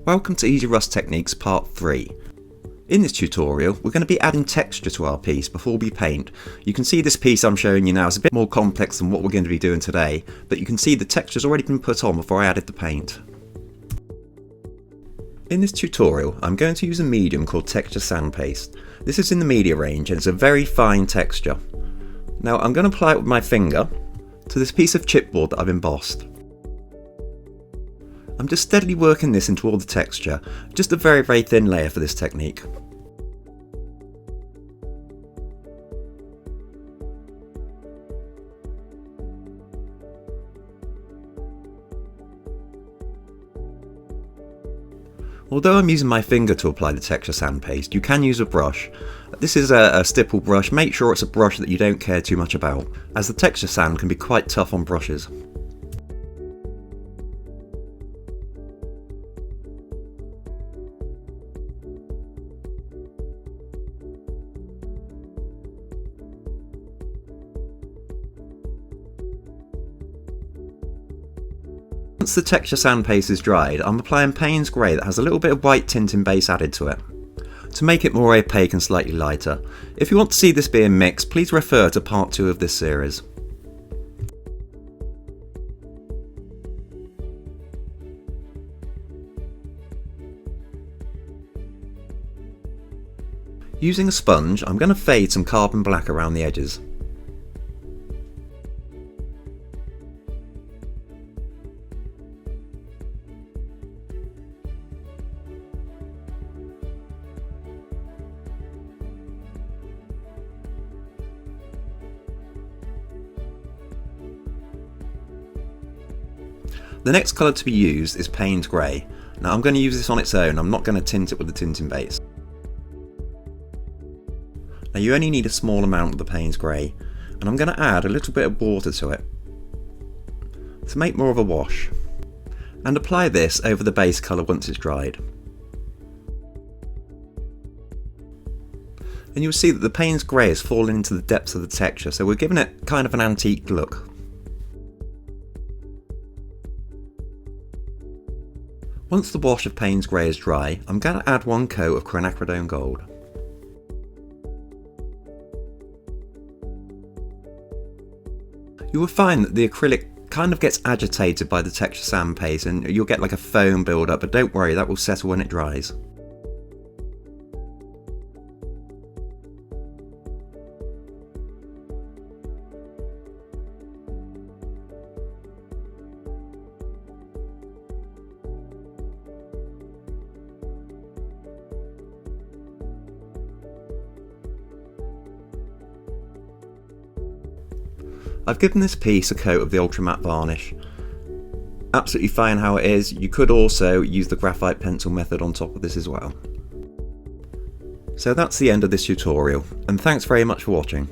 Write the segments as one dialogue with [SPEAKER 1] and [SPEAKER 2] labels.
[SPEAKER 1] Welcome to Easy Rust Techniques Part 3. In this tutorial we're going to be adding texture to our piece before we paint. You can see this piece I'm showing you now is a bit more complex than what we're going to be doing today, but you can see the texture's already been put on before I added the paint. In this tutorial I'm going to use a medium called Texture Sand Paste. This is in the media range and it's a very fine texture. Now I'm going to apply it with my finger to this piece of chipboard that I've embossed. I'm just steadily working this into all the texture, just a very thin layer for this technique. Although I'm using my finger to apply the texture sand paste, you can use a brush. This is a stipple brush. Make sure it's a brush that you don't care too much about, as the texture sand can be quite tough on brushes. Once the texture sand paste is dried, I'm applying Payne's Grey that has a little bit of white tinting base added to it, to make it more opaque and slightly lighter. If you want to see this being mixed, please refer to part 2 of this series. Using a sponge, I'm going to fade some carbon black around the edges. The next colour to be used is Payne's Grey. Now I'm going to use this on its own, I'm not going to tint it with the tinting base. Now you only need a small amount of the Payne's Grey, and I'm going to add a little bit of water to it to make more of a wash, and apply this over the base colour once it's dried. And you'll see that the Payne's Grey is falling into the depths of the texture, so we're giving it kind of an antique look. Once the wash of Payne's Grey is dry, I'm going to add one coat of quinacridone gold. You will find that the acrylic kind of gets agitated by the texture sand paste and you'll get like a foam build up, but don't worry, that will settle when it dries. I've given this piece a coat of the ultra matte varnish. Absolutely fine how it is. You could also use the graphite pencil method on top of this as well. So that's the end of this tutorial, and thanks very much for watching.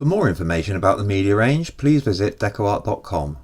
[SPEAKER 1] For more information about the media range, please visit Decoart.com.